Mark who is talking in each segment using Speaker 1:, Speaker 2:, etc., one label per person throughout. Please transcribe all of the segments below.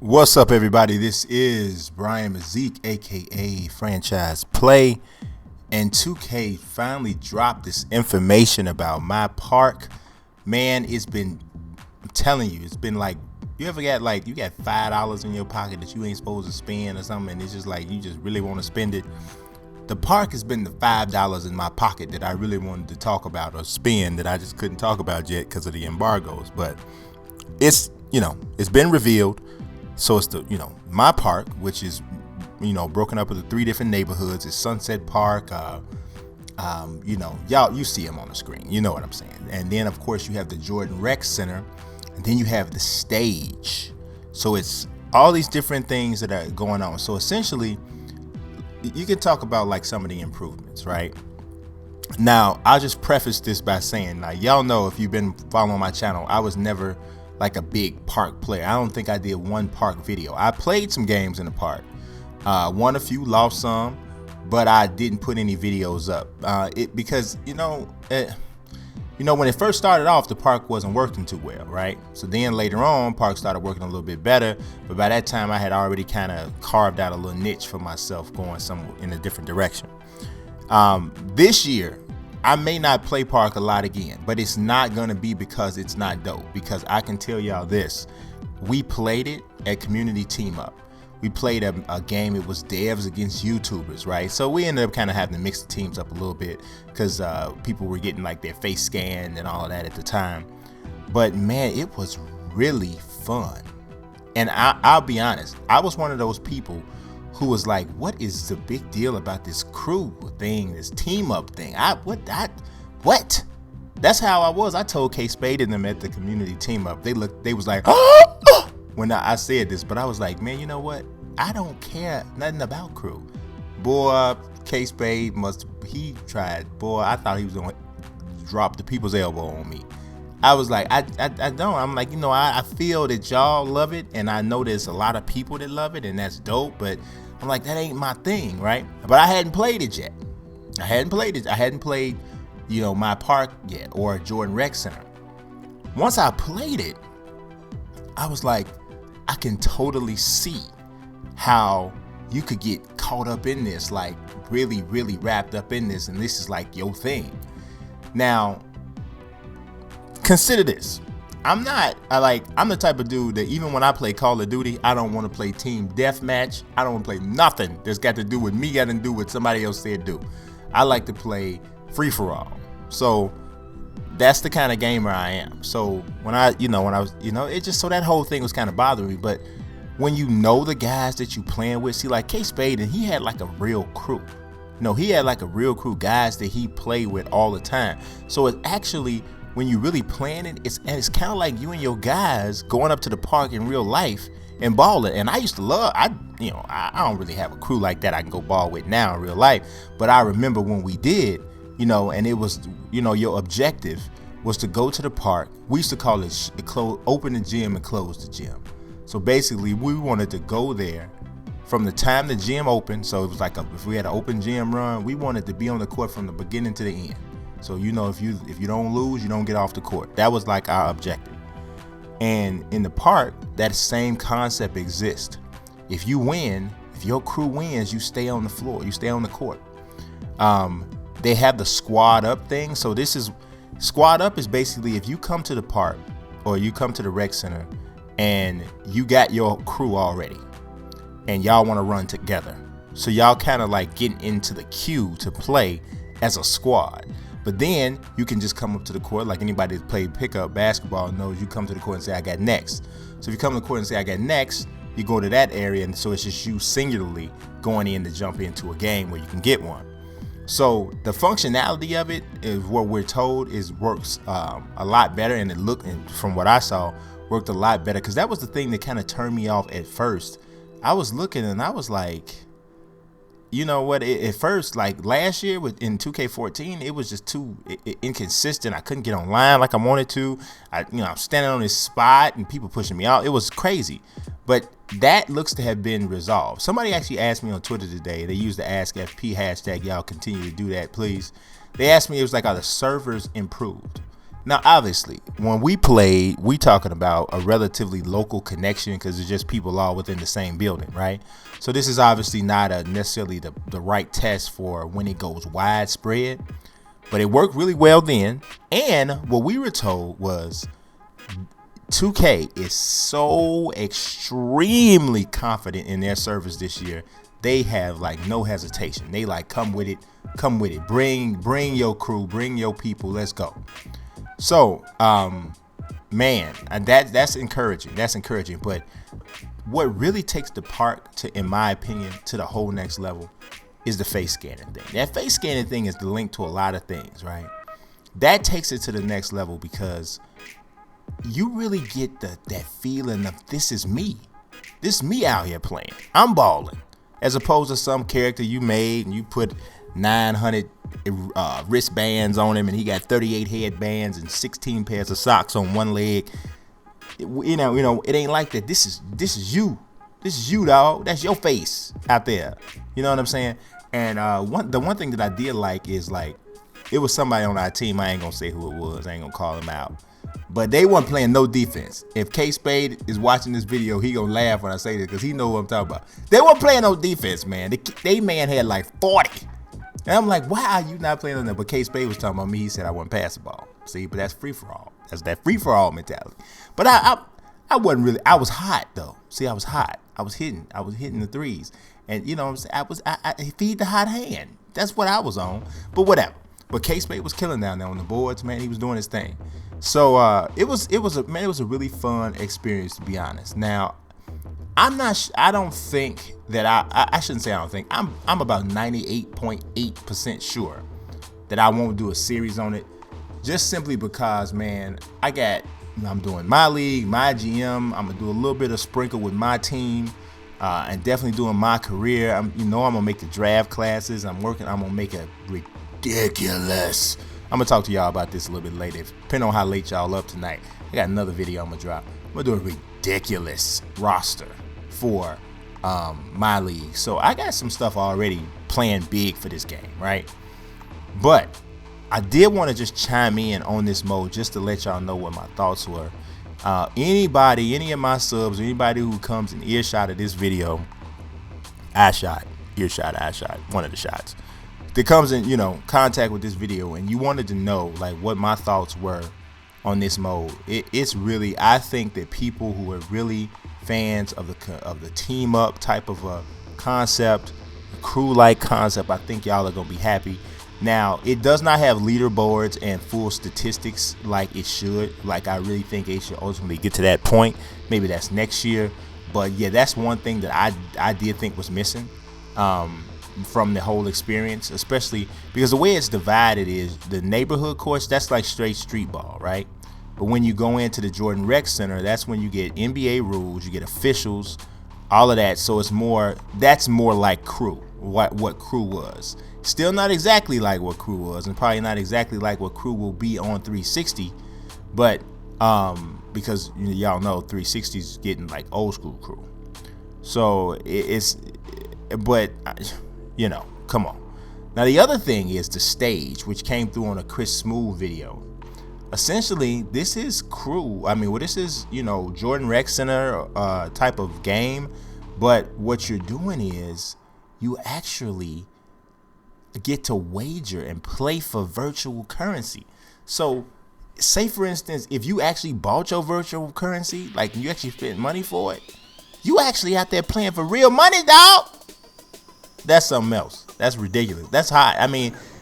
Speaker 1: What's up, everybody? This is Brian Mazik, aka Franchise Play, and 2K finally dropped this information about MyPark. Man, I'm telling you, it's been like, you ever got you got $5 in your pocket that you ain't supposed to spend or something, and it's just like you just really want to spend it. The park has been the $5 in my pocket that I really wanted to talk about or spend that I just couldn't talk about yet because of the embargoes. But it's been revealed. So it's the MyPark, which is broken up into 3 different neighborhoods. It's Sunset Park. Y'all, you see them on the screen. You know what I'm saying. And then of course you have the Jordan Rec Center, and then you have the stage. So it's all these different things that are going on. So essentially, you can talk about like some of the improvements, right? Now, I'll just preface this by saying, now y'all know, if you've been following my channel, I was never like a big park player. I don't think I did one park video. I played some games in the park, won a few, lost some, but I didn't put any videos up. Because when it first started off, the park wasn't working too well, right? So then later on, park started working a little bit better. But by that time, I had already kind of carved out a little niche for myself, going in a different direction. This year, I may not play park a lot again, but it's not gonna be because it's not dope. Because I can tell y'all this: we played it at Community Team Up. We played a game. It was devs against YouTubers, right? So we ended up kind of having to mix the teams up a little bit because people were getting like their face scanned and all of that at the time. But man, it was really fun. And I'll be honest, I was one of those people who was like, what is the big deal about this crew thing, this team up thing? What? That's how I was. I told K Spade and them at the Community Team Up. They was like, oh, when I said this, but I was like, man, you know what? I don't care nothing about crew. Boy, K Spade he tried. Boy, I thought he was gonna drop the people's elbow on me. I was like, I don't. I'm like, I feel that y'all love it, and I know there's a lot of people that love it, and that's dope, but I'm like, that ain't my thing, right? But I hadn't played it yet. I hadn't played MyPark yet, or Jordan Rec Center. Once I played it, I was like, I can totally see how you could get caught up in this, like really, really wrapped up in this, and this is like your thing. Now, consider this. I'm the type of dude that even when I play Call of Duty, I don't want to play team deathmatch. I don't want to play nothing that's got to do with me, got to do what somebody else said do. I like to play free for all. So that's the kind of gamer I am. So when I was, it just, so that whole thing was kind of bothering me. But when you know the guys that you playing with, see, like K Spade, and he had like a real crew. He had like a real crew, guys that he played with all the time. So it actually, when you really playing it, it's kind of like you and your guys going up to the park in real life and balling. And I used to love, I don't really have a crew like that I can go ball with now in real life, but I remember when we did, and it was, your objective was to go to the park. We used to call it open the gym and close the gym. So basically, we wanted to go there from the time the gym opened. So it was like if we had an open gym run, we wanted to be on the court from the beginning to the end. So if you don't lose, you don't get off the court. That was like our objective. And in the park, that same concept exists. If you win, if your crew wins, you stay on the floor, you stay on the court. They have the squad up thing. So squad up is basically if you come to the park or you come to the rec center and you got your crew already and y'all want to run together. So y'all kind of like getting into the queue to play as a squad. But then you can just come up to the court, like anybody that played pickup basketball knows, you come to the court and say, I got next. So if you come to the court and say, I got next, you go to that area, and so it's just you singularly going in to jump into a game where you can get one. So the functionality of it is what we're told works a lot better, and and from what I saw, worked a lot better, because that was the thing that kind of turned me off at first. I was looking and I was like, you know what, at first, like last year in 2K14, it was just too inconsistent. I couldn't get online like I wanted to. I'm standing on this spot and people pushing me out. It was crazy. But that looks to have been resolved. Somebody actually asked me on Twitter today. They used the AskFP hashtag. Y'all continue to do that, please. They asked me, it was like, are the servers improved? Now, obviously, when we played, we talking about a relatively local connection because it's just people all within the same building, right? So this is obviously not necessarily the right test for when it goes widespread, but it worked really well then. And what we were told was 2K is so extremely confident in their service this year. They have like no hesitation. They like come with it. Bring your crew, bring your people. Let's go. So, man, that's encouraging. That's encouraging. But what really takes the park to, in my opinion, to the whole next level is the face scanning thing. That face scanning thing is the link to a lot of things, right? That takes it to the next level because you really get that feeling of this is me. This is me out here playing. I'm balling. As opposed to some character you made and you put 900 wristbands on him and he got 38 headbands and 16 pairs of socks on one leg. You know, it ain't like that. This is you. This is you, dog. That's your face out there. You know what I'm saying? And the one thing that I did like is like it was somebody on our team. I ain't gonna say who it was. I ain't gonna call him out. But they weren't playing no defense. If K-Spade is watching this video, he gonna laugh when I say this because he know what I'm talking about. They weren't playing no defense, man. They man had like 40. And I'm like, why are you not playing on that? But K-Spade was talking about me. He said I wouldn't pass the ball. See, but that's free for all. That's that free for all mentality. But I wasn't really. I was hot though. See, I was hot. I was hitting the threes. And you know what I'm saying? I feed the hot hand. That's what I was on. But whatever. But K-Spade was killing down there on the boards, man. He was doing his thing. So it was a really fun experience, to be honest. Now, I don't think that I shouldn't say I don't think. I'm about 98.8% sure that I won't do a series on it, just simply because, man, I'm doing my league, my GM. I'm gonna do a little bit of sprinkle with my team, and definitely doing my career. I'm gonna make the draft classes. I'm gonna make a ridiculous. I'm gonna talk to y'all about this a little bit later, depending on how late y'all up tonight. I got another video I'm gonna drop. I'm gonna do a ridiculous roster for my league. So I got some stuff already playing big for this game, right? But I did want to just chime in on this mode just to let y'all know what my thoughts were. Any of my subs, anybody who comes in earshot of this video, earshot, one of the shots, that comes in, contact with this video, and you wanted to know like what my thoughts were on this mode. It's really, I think that people who are really fans of the team up type of a concept, crew like concept, I think y'all are gonna be happy. Now, it does not have leaderboards and full statistics like it should. Like, I really think it should ultimately get to that point. Maybe that's next year. But yeah, that's one thing that I did think was missing from the whole experience, especially because the way it's divided is the neighborhood courts, that's like straight street ball, right? But when you go into the Jordan Rec Center, that's when you get NBA rules, you get officials, all of that. So that's more like crew, what crew was. Still not exactly like what crew was, and probably not exactly like what crew will be on 360, but because y'all know 360 is getting like old school crew. So come on. Now the other thing is the stage, which came through on a Chris Smooth video. Essentially, this is crew. This is, Jordan Rec Center type of game, but what you're doing is you actually get to wager and play for virtual currency. So say for instance, if you actually bought your virtual currency, like you actually spent money for it, you actually out there playing for real money, dog. That's something else. That's ridiculous. That's hot.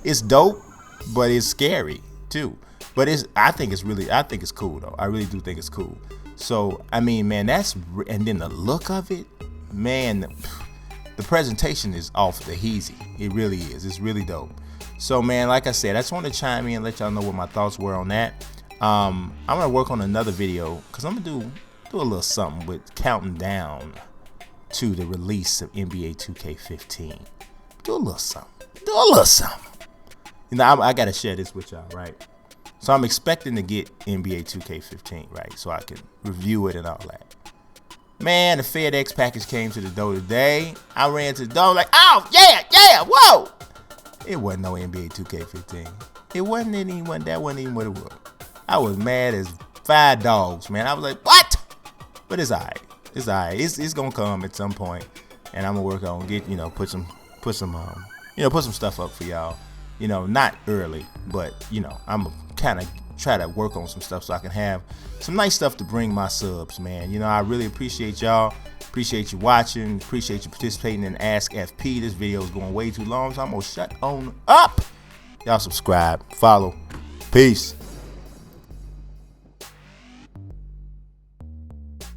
Speaker 1: It's dope, but it's scary too. But I think it's cool though. I really do think it's cool. So man, and then the look of it, man, the presentation is off the heezy. It really is. It's really dope. So man, like I said, I just want to chime in and let y'all know what my thoughts were on that. I'm gonna work on another video because I'm gonna do a little something with counting down to the release of NBA 2K15. Do a little something. I gotta share this with y'all, right? So I'm expecting to get NBA 2K15, right? So I can review it and all that. Man, the FedEx package came to the door today. I ran to the door like, oh, yeah, whoa. It wasn't no NBA 2K15. That wasn't even what it was. I was mad as 5 dogs, man. I was like, what? But it's alright. It's alright. It's gonna come at some point, and I'm gonna work on put some stuff up for y'all. Not early, but I'm kind of try to work on some stuff so I can have some nice stuff to bring my subs, man. I really appreciate y'all. Appreciate you watching. Appreciate you participating in Ask FP. This video is going way too long, so I'm gonna shut on up. Y'all subscribe, follow. Peace.